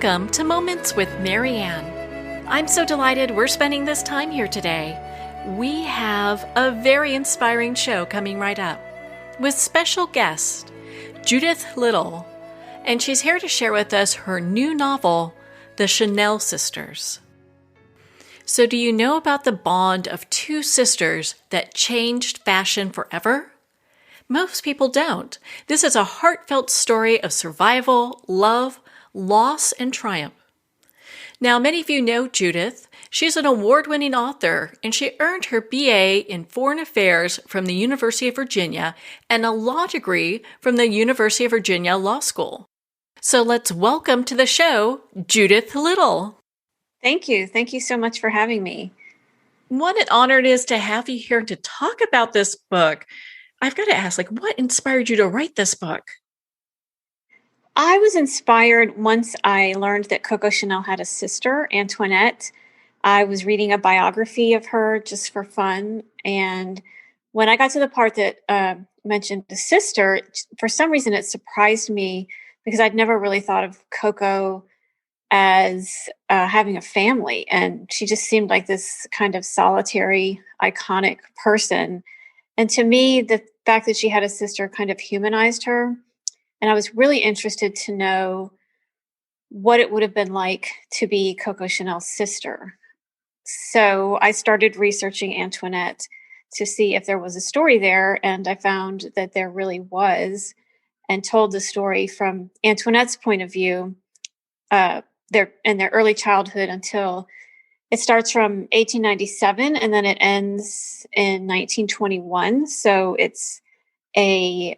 Welcome to Moments with Marianne. I'm so delighted we're spending this time here today. We have a very inspiring show coming right up with special guest, Judithe Little, and she's here to share with us her new novel, The Chanel Sisters. So do you know about the bond of two sisters that changed fashion forever? Most people don't. This is a heartfelt story of survival, love, loss, and triumph. Now, many of you know Judithe. She's an award-winning author, and she earned her BA in Foreign Affairs from the University of Virginia and a law degree from the University of Virginia Law School. So let's welcome to the show, Judithe Little. Thank you. Thank you so much for having me. What an honor it is to have you here to talk about this book. I've got to ask, what inspired you to write this book? I was inspired once I learned that Coco Chanel had a sister, Antoinette. I was reading a biography of her just for fun. And when I got to the part that mentioned the sister, for some reason it surprised me because I'd never really thought of Coco as having a family. And she just seemed like this kind of solitary, iconic person. And to me, the fact that she had a sister kind of humanized her. And I was really interested to know what it would have been like to be Coco Chanel's sister. So I started researching Antoinette to see if there was a story there. And I found that there really was, and told the story from Antoinette's point of view, their early childhood until it starts from 1897 and then it ends in 1921. So it's a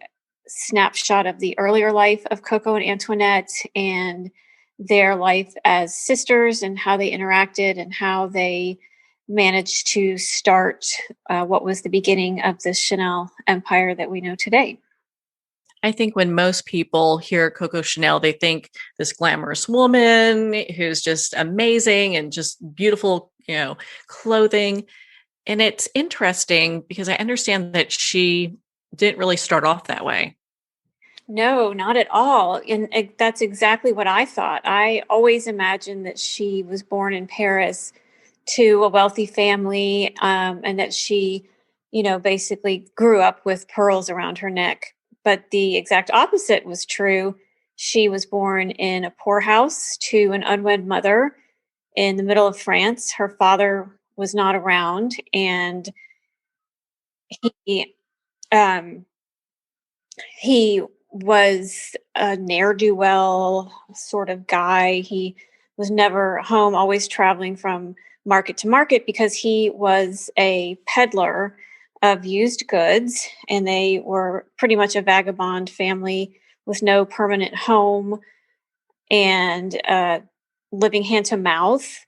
snapshot of the earlier life of Coco and Antoinette and their life as sisters and how they interacted and how they managed to start what was the beginning of the Chanel empire that we know today. I think when most people hear Coco Chanel, they think this glamorous woman who's just amazing and just beautiful, clothing. And it's interesting because I understand that she didn't really start off that way. No, not at all. And that's exactly what I thought. I always imagined that she was born in Paris to a wealthy family, and that she, basically grew up with pearls around her neck. But the exact opposite was true. She was born in a poorhouse to an unwed mother in the middle of France. Her father was not around, and he was a ne'er-do-well sort of guy. He was never home, always traveling from market to market because he was a peddler of used goods, and they were pretty much a vagabond family with no permanent home and living hand to mouth.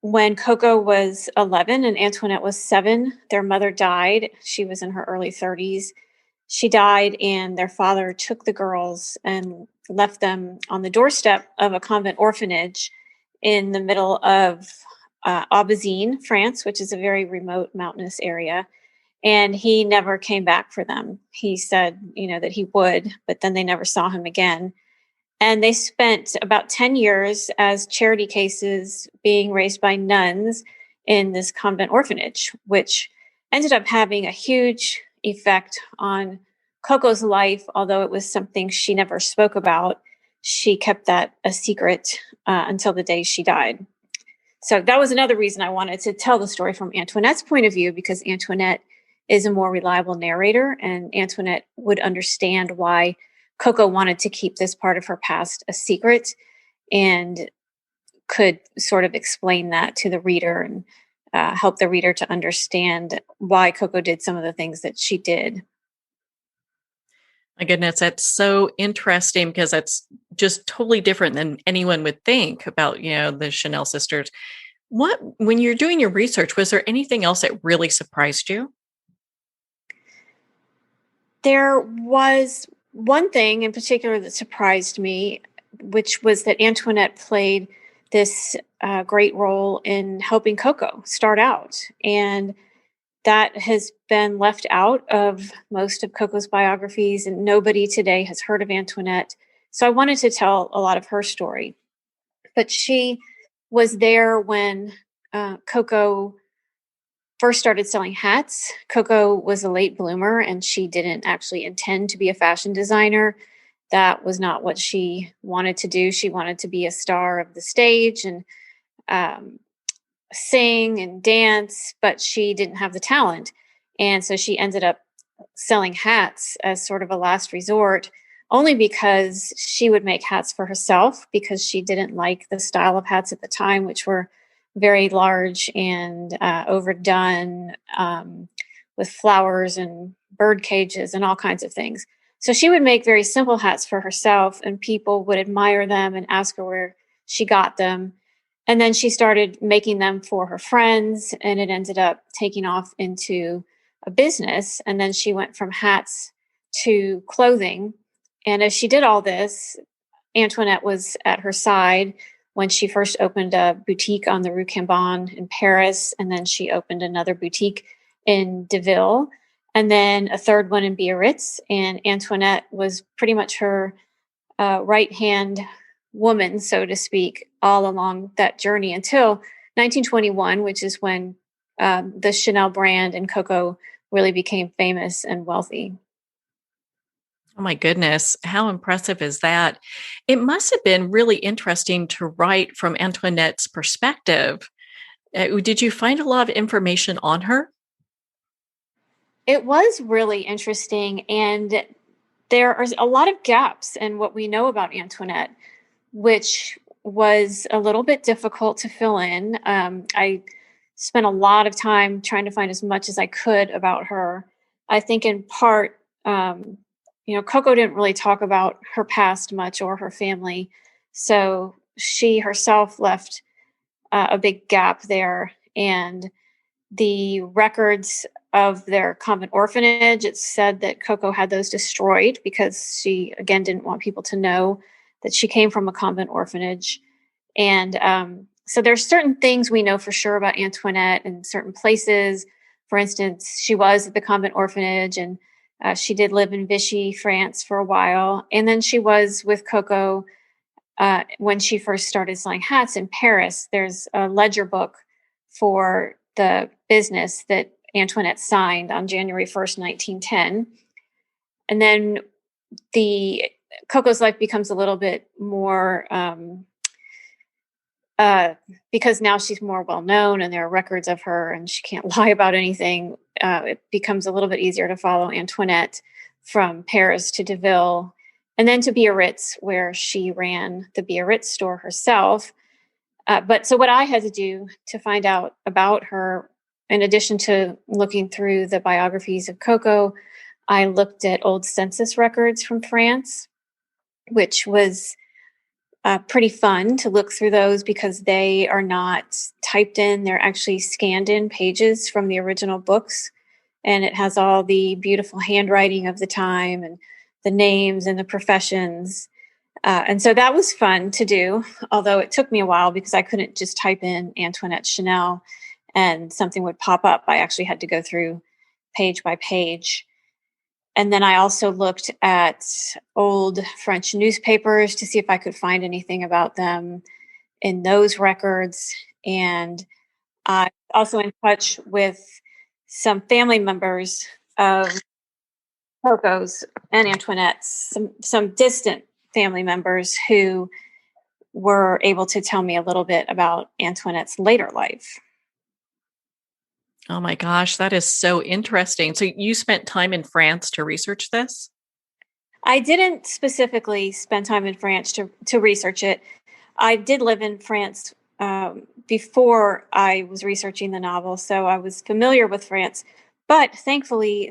When Coco was 11 and Antoinette was 7, their mother died. She was in her early 30s. She died, and their father took the girls and left them on the doorstep of a convent orphanage in the middle of Aubazine, France, which is a very remote mountainous area. And he never came back for them. He said, that he would, but then they never saw him again. And they spent about 10 years as charity cases being raised by nuns in this convent orphanage, which ended up having a huge effect on Coco's life. Although it was something she never spoke about, she kept that a secret until the day she died. So that was another reason I wanted to tell the story from Antoinette's point of view, because Antoinette is a more reliable narrator, and Antoinette would understand why Coco wanted to keep this part of her past a secret and could sort of explain that to the reader and help the reader to understand why Coco did some of the things that she did. My goodness, that's so interesting because that's just totally different than anyone would think about, the Chanel sisters. When you're doing your research, was there anything else that really surprised you? There was one thing in particular that surprised me, which was that Antoinette played this great role in helping Coco start out. And that has been left out of most of Coco's biographies, and nobody today has heard of Antoinette. So I wanted to tell a lot of her story. but she was there when Coco first started selling hats. Coco was a late bloomer and she didn't actually intend to be a fashion designer. That was not what she wanted to do. She wanted to be a star of the stage and um, sing and dance, but she didn't have the talent. And so she ended up selling hats as sort of a last resort, only because she would make hats for herself because she didn't like the style of hats at the time, which were very large and overdone with flowers and bird cages and all kinds of things. So she would make very simple hats for herself, and people would admire them and ask her where she got them. And then she started making them for her friends, and it ended up taking off into a business. And then she went from hats to clothing. And as she did all this, Antoinette was at her side when she first opened a boutique on the Rue Cambon in Paris. And then she opened another boutique in Deauville, and then a third one in Biarritz. And Antoinette was pretty much her right hand woman, so to speak, all along that journey until 1921, which is when the Chanel brand and Coco really became famous and wealthy. Oh my goodness, how impressive is that? It must have been really interesting to write from Antoinette's perspective. Did you find a lot of information on her? It was really interesting, and there are a lot of gaps in what we know about Antoinette, which was a little bit difficult to fill in. I spent a lot of time trying to find as much as I could about her. I think in part, Coco didn't really talk about her past much or her family. So she herself left a big gap there. And the records of their convent orphanage, it's said that Coco had those destroyed because she, again, didn't want people to know that she came from a convent orphanage. And so there's certain things we know for sure about Antoinette and certain places. For instance, she was at the convent orphanage, and she did live in Vichy, France for a while. And then she was with Coco when she first started selling hats in Paris. There's a ledger book for the business that Antoinette signed on January 1st, 1910. And then the Coco's life becomes a little bit more because now she's more well known and there are records of her and she can't lie about anything. It becomes a little bit easier to follow Antoinette from Paris to Deauville and then to Biarritz, where she ran the Biarritz store herself. But so what I had to do to find out about her, in addition to looking through the biographies of Coco, I looked at old census records from France, which was pretty fun to look through those because they are not typed in. They're actually scanned in pages from the original books. And it has all the beautiful handwriting of the time and the names and the professions. And so that was fun to do, although it took me a while because I couldn't just type in Antoinette Chanel and something would pop up. I actually had to go through page by page. And then I also looked at old French newspapers to see if I could find anything about them in those records. And I'm also in touch with some family members of Coco's and Antoinette's, some distant family members who were able to tell me a little bit about Antoinette's later life. Oh my gosh, that is so interesting. So you spent time in France to research this? I didn't specifically spend time in France to research it. I did live in France before I was researching the novel, so I was familiar with France. But thankfully,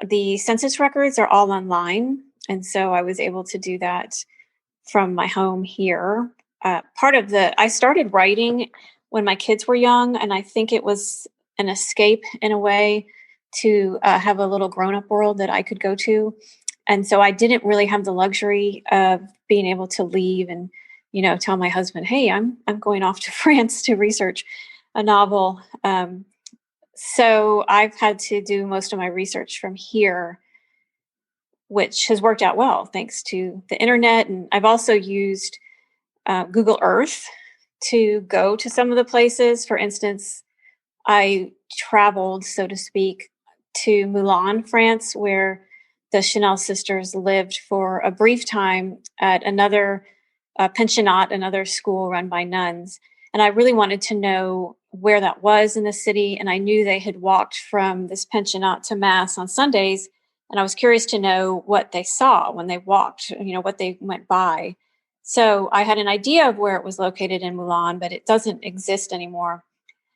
the census records are all online, and so I was able to do that from my home here. I started writing when my kids were young, and I think it was an escape in a way to have a little grown-up world that I could go to. And so I didn't really have the luxury of being able to leave and, tell my husband, "Hey, I'm going off to France to research a novel." So I've had to do most of my research from here, which has worked out well thanks to the internet. And I've also used Google Earth to go to some of the places. For instance, I traveled, so to speak, to Milan, France, where the Chanel sisters lived for a brief time at another pensionnat, another school run by nuns. And I really wanted to know where that was in the city. And I knew they had walked from this pensionnat to Mass on Sundays. And I was curious to know what they saw when they walked, what they went by. So I had an idea of where it was located in Milan, but it doesn't exist anymore.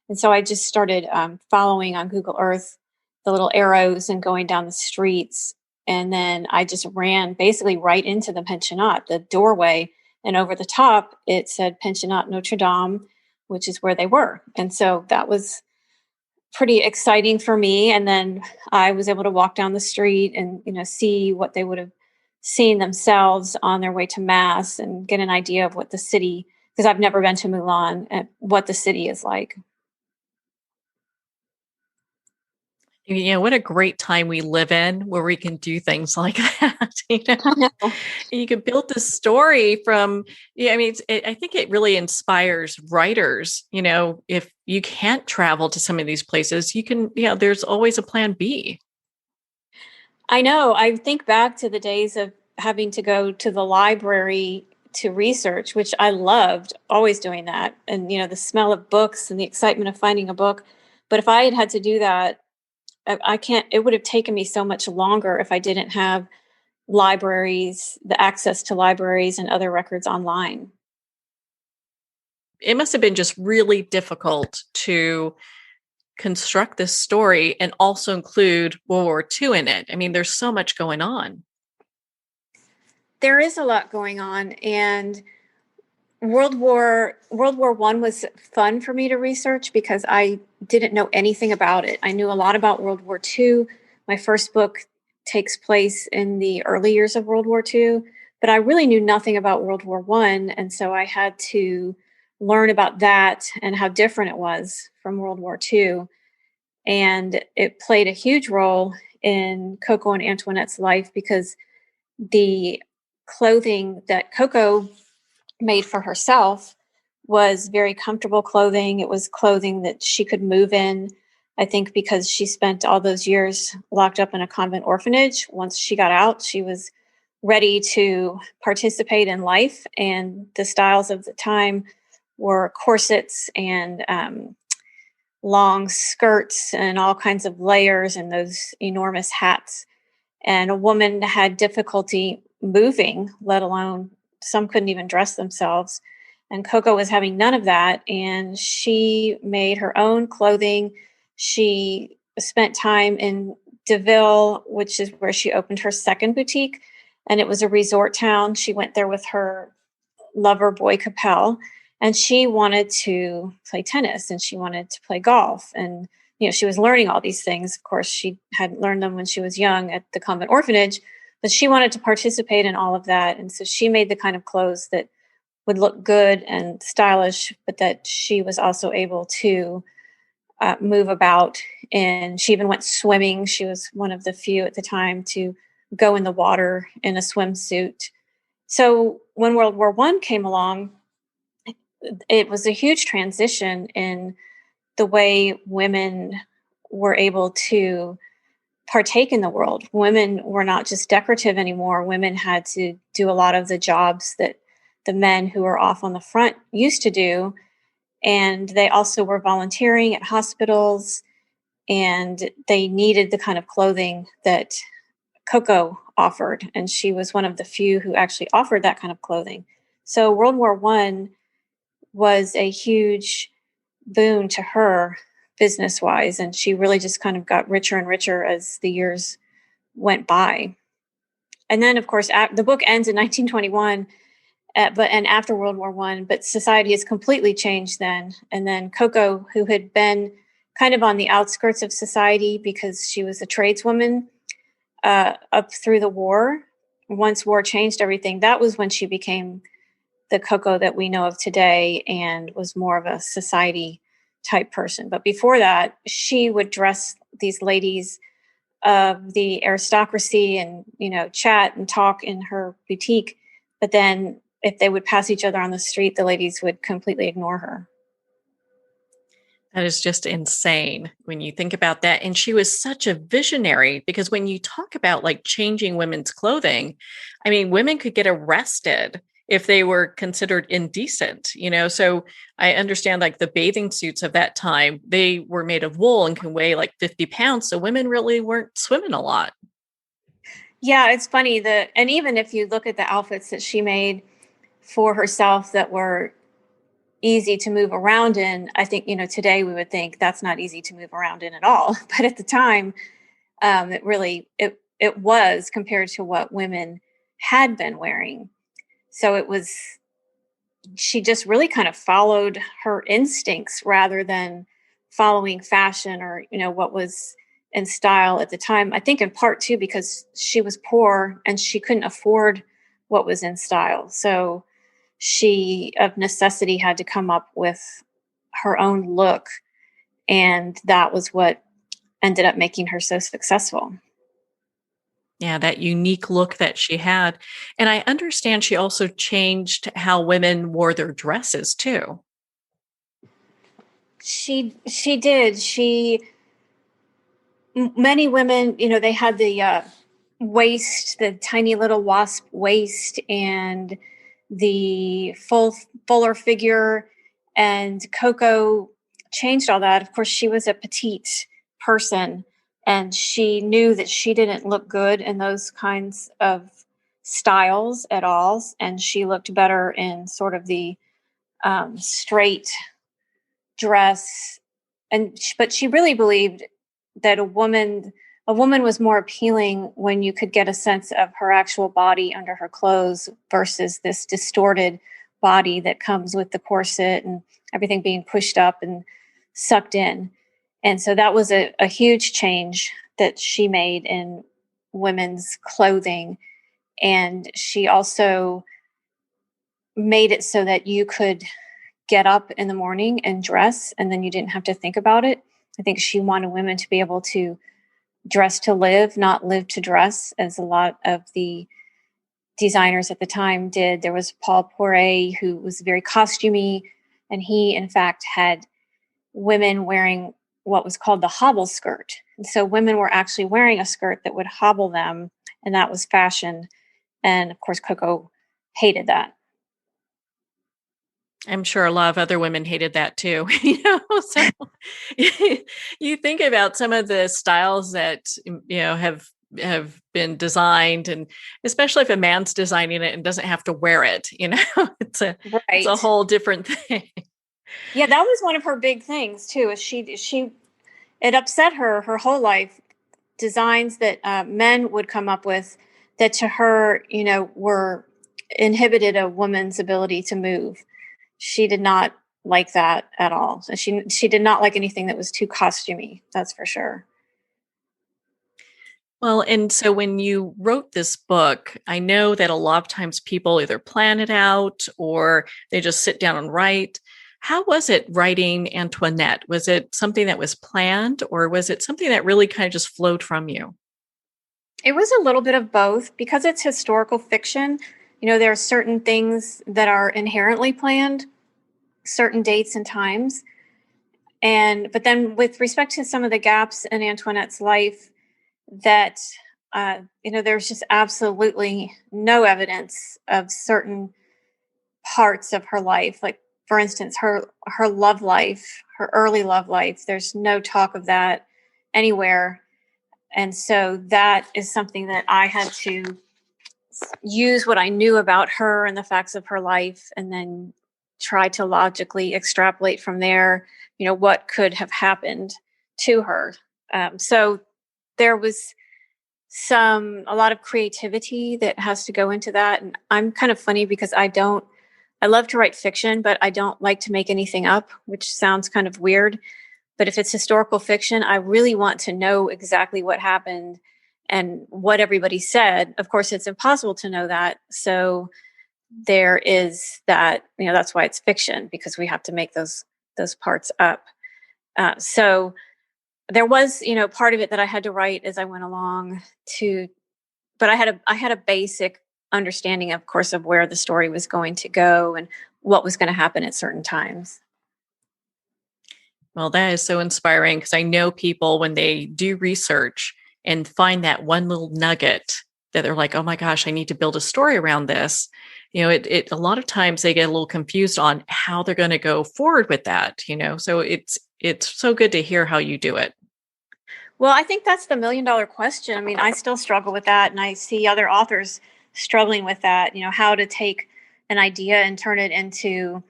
And so I just started following on Google Earth the little arrows and going down the streets. And then I just ran basically right into the pensionnat, the doorway. And over the top, it said Pensionnat Notre Dame, which is where they were. And so that was pretty exciting for me. And then I was able to walk down the street and, see what they would have seen themselves on their way to Mass and get an idea of what the city, because I've never been to Milan, and what the city is like. What a great time we live in where we can do things like that. I know. You can build this story from, I think it really inspires writers. If you can't travel to some of these places, you can, there's always a plan B. I know. I think back to the days of having to go to the library to research, which I loved, always doing that. And, the smell of books and the excitement of finding a book. But if I had to do that, I can't, it would have taken me so much longer if I didn't have libraries, the access to libraries and other records online. It must have been just really difficult to construct this story and also include World War II in it. I mean, there's so much going on. There is a lot going on, and World War I was fun for me to research because I didn't know anything about it. I knew a lot about World War II. My first book takes place in the early years of World War II, but I really knew nothing about World War I, and so I had to learn about that and how different it was from World War II. And it played a huge role in Coco and Antoinette's life because the clothing that Coco made for herself was very comfortable clothing. It was clothing that she could move in. I think because she spent all those years locked up in a convent orphanage. Once she got out, she was ready to participate in life. And the styles of the time were corsets and long skirts and all kinds of layers and those enormous hats. And a woman had difficulty moving, let alone some couldn't even dress themselves. And Coco was having none of that. And she made her own clothing. She spent time in Deauville, which is where she opened her second boutique. And it was a resort town. She went there with her lover, Boy Capel, and she wanted to play tennis and she wanted to play golf. And, she was learning all these things. Of course, she had learned them when she was young at the convent orphanage, but she wanted to participate in all of that. And so she made the kind of clothes that would look good and stylish, but that she was also able to move about. And she even went swimming. She was one of the few at the time to go in the water in a swimsuit. So when World War I came along, it was a huge transition in the way women were able to partake in the world. Women were not just decorative anymore. Women had to do a lot of the jobs that the men who were off on the front used to do. And they also were volunteering at hospitals, and they needed the kind of clothing that Coco offered. And she was one of the few who actually offered that kind of clothing. So World War I was a huge boon to her business wise. And she really just kind of got richer and richer as the years went by. And then, of course, the book ends in 1921, and after World War I, but society has completely changed then. And then Coco, who had been kind of on the outskirts of society because she was a tradeswoman up through the war, once war changed everything, that was when she became the Coco that we know of today and was more of a society type person. But before that, she would dress these ladies of the aristocracy and, chat and talk in her boutique. But then if they would pass each other on the street, the ladies would completely ignore her. That is just insane when you think about that. And she was such a visionary because when you talk about like changing women's clothing, I mean, women could get arrested if they were considered indecent, you know? So I understand like the bathing suits of that time, they were made of wool and can weigh like 50 pounds. So women really weren't swimming a lot. Yeah, it's funny that, and even if you look at the outfits that she made for herself that were easy to move around in, I think, today we would think that's not easy to move around in at all. But at the time, it was compared to what women had been wearing. So she just really kind of followed her instincts rather than following fashion or, what was in style at the time. I think in part too, because she was poor and she couldn't afford what was in style. So she, of necessity, had to come up with her own look. And that was what ended up making her so successful. Yeah, that unique look that she had. And I understand she also changed how women wore their dresses too. She did. Many women, they had the waist, the tiny little wasp waist, and the fuller figure. And Coco changed all that. Of course, she was a petite person, and she knew that she didn't look good in those kinds of styles at all. And she looked better in sort of the straight dress. But she really believed that a woman was more appealing when you could get a sense of her actual body under her clothes versus this distorted body that comes with the corset and everything being pushed up and sucked in. And so that was a huge change that she made in women's clothing. And she also made it so that you could get up in the morning and dress, and then you didn't have to think about it. I think she wanted women to be able to dress to live, not live to dress, as a lot of the designers at the time did. There was Paul Poiret, who was very costumey, and he, in fact, had women wearing what was called the hobble skirt. And so women were actually wearing a skirt that would hobble them, and that was fashion. And of course, Coco hated that. I'm sure a lot of other women hated that too, so you think about some of the styles that, have been designed, and especially if a man's designing it and doesn't have to wear it, it's a Right. whole different thing. Yeah, that was one of her big things too. Is she it upset her whole life, designs that men would come up with that to her, were inhibited a woman's ability to move. She did not like that at all. So she did not like anything that was too costumey. That's for sure. Well, and so when you wrote this book, I know that a lot of times people either plan it out or they just sit down and write. How was it writing Antoinette? Was it something that was planned, or was it something that really kind of just flowed from you? It was a little bit of both because it's historical fiction. There are certain things that are inherently planned, certain dates and times. But then with respect to some of the gaps in Antoinette's life, that there's just absolutely no evidence of certain parts of her life, like for instance her love life, her early love life. There's no talk of that anywhere. And so that is something that I had to use what I knew about her and the facts of her life, and then try to logically extrapolate from there, what could have happened to her. So there was a lot of creativity that has to go into that. And I'm kind of funny because I love to write fiction, but I don't like to make anything up, which sounds kind of weird. But if it's historical fiction, I really want to know exactly what happened and what everybody said. Of course, it's impossible to know that. So there is that, that's why it's fiction, because we have to make those parts up. So there was, part of it that I had to write as I went along but I had a basic understanding, of course, of where the story was going to go and what was going to happen at certain times. Well, that is so inspiring because I know people when they do research and find that one little nugget that they're like, oh my gosh, I need to build a story around this. It a lot of times they get a little confused on how they're going to go forward with that, So it's so good to hear how you do it. Well, I think that's the $1 million question. I mean, I still struggle with that, and I see other authors struggling with that, how to take an idea and turn it into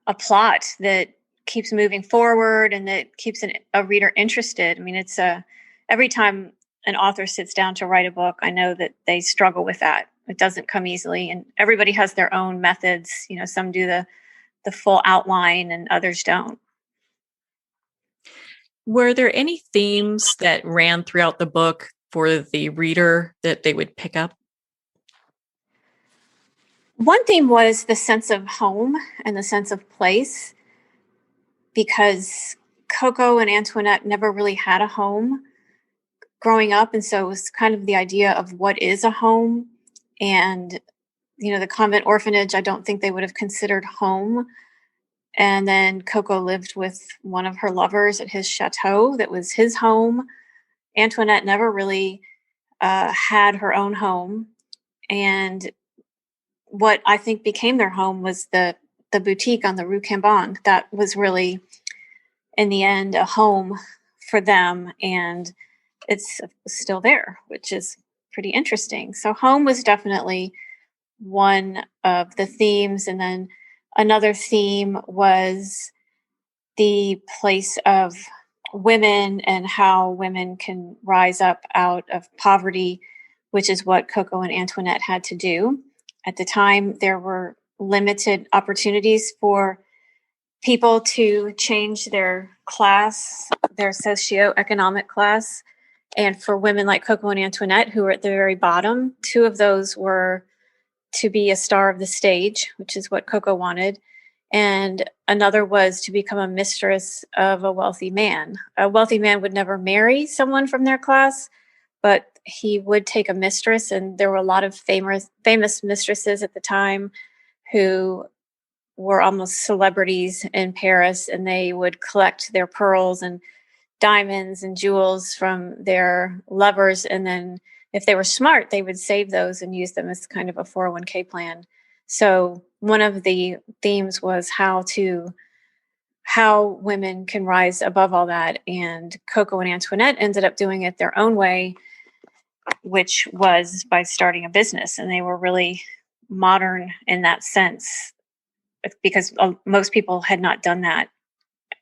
a plot that keeps moving forward and that keeps a reader interested. I mean, every time an author sits down to write a book, I know that they struggle with that. It doesn't come easily, and everybody has their own methods. Some do the full outline and others don't. Were there any themes that ran throughout the book for the reader that they would pick up? One theme was the sense of home and the sense of place, because Coco and Antoinette never really had a home growing up. And so it was kind of the idea of what is a home. And, the convent orphanage, I don't think they would have considered home. And then Coco lived with one of her lovers at his chateau that was his home. Antoinette never really had her own home. And what I think became their home was the boutique on the Rue Cambon. That was really, in the end, a home for them. And it's still there, which is pretty interesting. So home was definitely one of the themes. And then another theme was the place of women and how women can rise up out of poverty, which is what Coco and Antoinette had to do. At the time, there were limited opportunities for people to change their class, their socioeconomic class. And for women like Coco and Antoinette, who were at the very bottom, two of those were to be a star of the stage, which is what Coco wanted. And another was to become a mistress of a wealthy man. A wealthy man would never marry someone from their class, but he would take a mistress. And there were a lot of famous mistresses at the time who were almost celebrities in Paris, and they would collect their pearls and diamonds and jewels from their lovers. And then if they were smart, they would save those and use them as kind of a 401k plan. So one of the themes was how women can rise above all that. And Coco and Antoinette ended up doing it their own way, which was by starting a business. And they were really modern in that sense, because most people had not done that.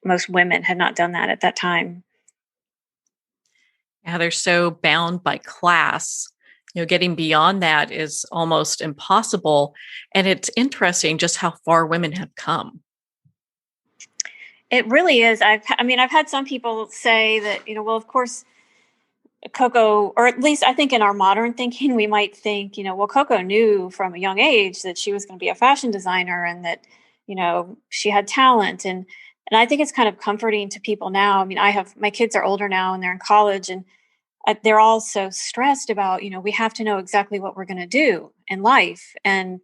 Most women had not done that at that time. Yeah, they're so bound by class. Getting beyond that is almost impossible. And it's interesting just how far women have come. It really is. I've had some people say that, well, of course, Coco, or at least I think in our modern thinking, we might think, well, Coco knew from a young age that she was going to be a fashion designer and that, she had talent. And I think it's kind of comforting to people now. I mean, my kids are older now and they're in college, and they're all so stressed about, we have to know exactly what we're going to do in life. And,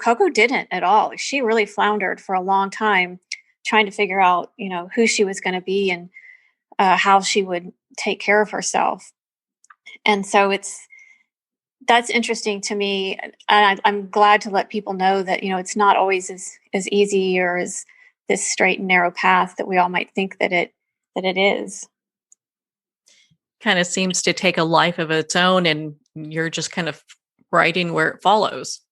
Coco didn't at all. She really floundered for a long time trying to figure out, who she was going to be and how she would take care of herself. And so that's interesting to me. And I'm glad to let people know that, it's not always as easy or as this straight and narrow path that we all might think that it is. Kind of seems to take a life of its own, and you're just kind of writing where it follows.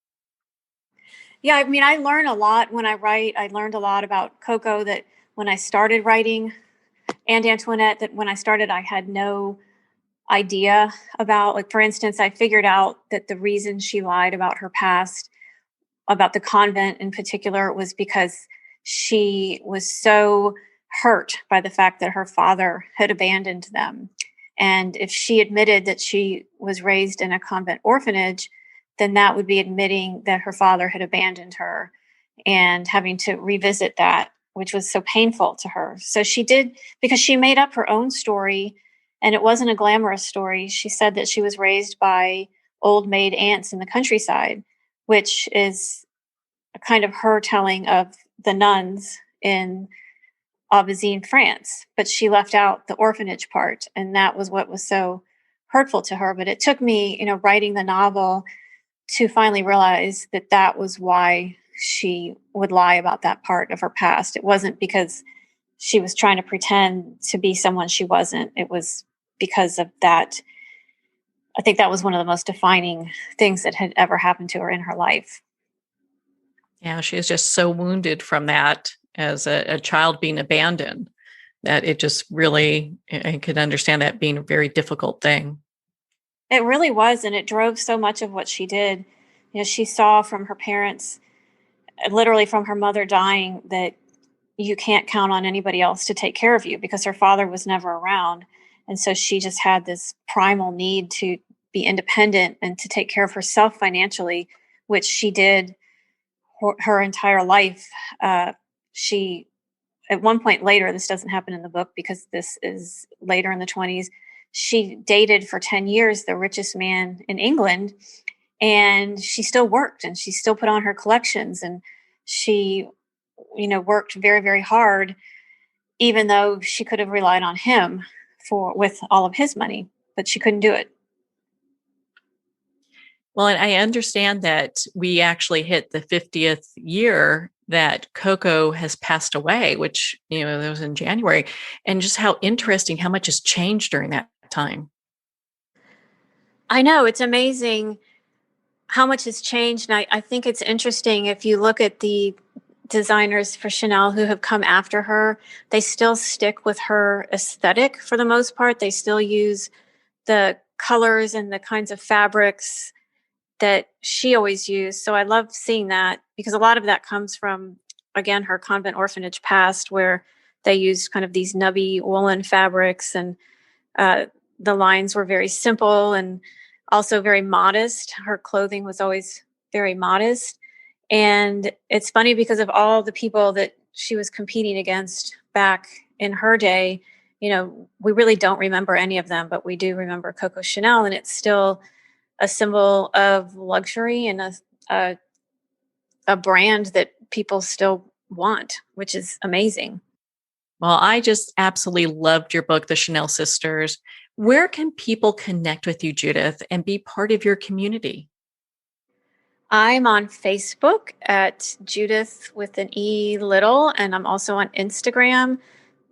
Yeah, I mean, I learn a lot when I write. I learned a lot about Coco that when I started writing, and Antoinette that when I started, I had no idea about. Like, for instance, I figured out that the reason she lied about her past, about the convent in particular, was because she was so hurt by the fact that her father had abandoned them. And if she admitted that she was raised in a convent orphanage, then that would be admitting that her father had abandoned her and having to revisit that, which was so painful to her. So she did, because she made up her own story, and it wasn't a glamorous story. She said that she was raised by old maid aunts in the countryside, which is a kind of her telling of the nuns in Aubazine, France. But she left out the orphanage part, and that was what was so hurtful to her. But it took me, writing the novel to finally realize that that was why she would lie about that part of her past. It wasn't because she was trying to pretend to be someone she wasn't. It was because of that. I think that was one of the most defining things that had ever happened to her in her life. Yeah, she is just so wounded from that as a child being abandoned that it just really, I could understand that being a very difficult thing. It really was, and it drove so much of what she did. She saw from her parents, literally from her mother dying, that you can't count on anybody else to take care of you because her father was never around. And so she just had this primal need to be independent and to take care of herself financially, which she did her entire life. She, at one point later, this doesn't happen in the book because this is later in the 20s, she dated for 10 years the richest man in England, and she still worked and she still put on her collections, and she, worked very, very hard, even though she could have relied on him with all of his money, but she couldn't do it. Well, and I understand that we actually hit the 50th year that Coco has passed away, which, that was in January, and just how interesting how much has changed during that time. I know, it's amazing how much has changed. And I think it's interesting if you look at the designers for Chanel who have come after her, they still stick with her aesthetic for the most part. They still use the colors and the kinds of fabrics that she always used. So I love seeing that because a lot of that comes from, again, her convent orphanage past, where they used kind of these nubby woolen fabrics, and the lines were very simple and also very modest. Her clothing was always very modest. And it's funny because of all the people that she was competing against back in her day, we really don't remember any of them, but we do remember Coco Chanel, and it's still a symbol of luxury and a brand that people still want, which is amazing. Well, I just absolutely loved your book, The Chanel Sisters. Where can people connect with you, Judith, and be part of your community? I'm on Facebook at Judith with an E Little, and I'm also on Instagram,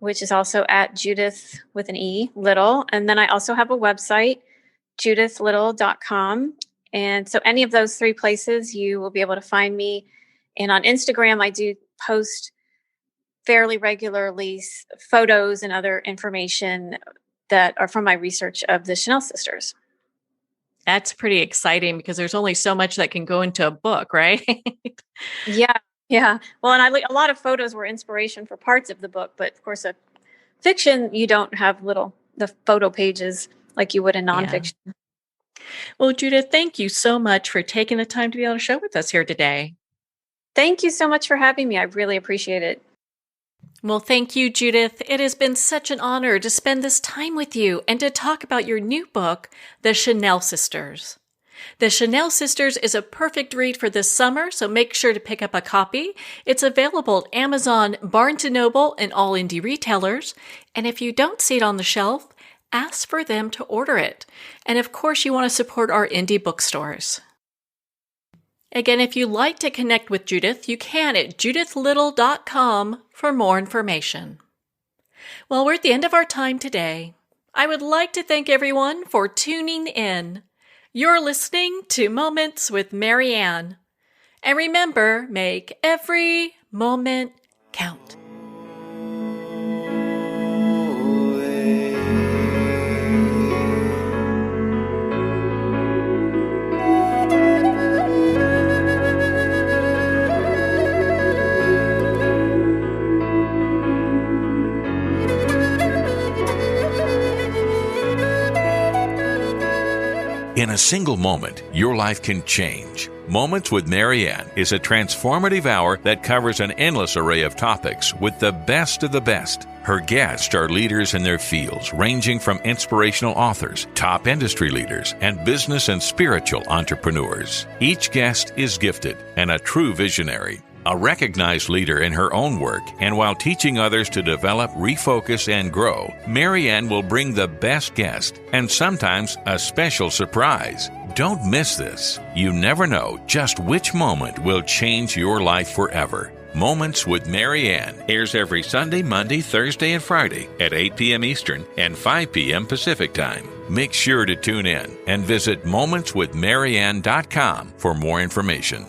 which is also at Judith with an E Little. And then I also have a website, judithelittle.com. And so any of those three places, you will be able to find me. And on Instagram, I do post fairly regularly photos and other information that are from my research of the Chanel sisters. That's pretty exciting because there's only so much that can go into a book, right? Yeah. Yeah. Well, and a lot of photos were inspiration for parts of the book, but of course, a fiction, you don't have the photo pages like you would in nonfiction. Yeah. Well, Judith, thank you so much for taking the time to be able to show with us here today. Thank you so much for having me. I really appreciate it. Well, thank you, Judith. It has been such an honor to spend this time with you and to talk about your new book, The Chanel Sisters. The Chanel Sisters is a perfect read for this summer, so make sure to pick up a copy. It's available at Amazon, Barnes & Noble, and all indie retailers. And if you don't see it on the shelf, ask for them to order it. And of course, you want to support our indie bookstores. Again, if you'd like to connect with Judith, you can at judithelittle.com for more information. Well, we're at the end of our time today. I would like to thank everyone for tuning in. You're listening to Moments with Marianne. And remember, make every moment count. In a single moment, your life can change. Moments with Marianne is a transformative hour that covers an endless array of topics with the best of the best. Her guests are leaders in their fields, ranging from inspirational authors, top industry leaders, and business and spiritual entrepreneurs. Each guest is gifted and a true visionary, a recognized leader in her own work, and while teaching others to develop, refocus, and grow, Marianne will bring the best guest and sometimes a special surprise. Don't miss this. You never know just which moment will change your life forever. Moments with Marianne airs every Sunday, Monday, Thursday, and Friday at 8 p.m. Eastern and 5 p.m. Pacific Time. Make sure to tune in and visit momentswithmarianne.com for more information.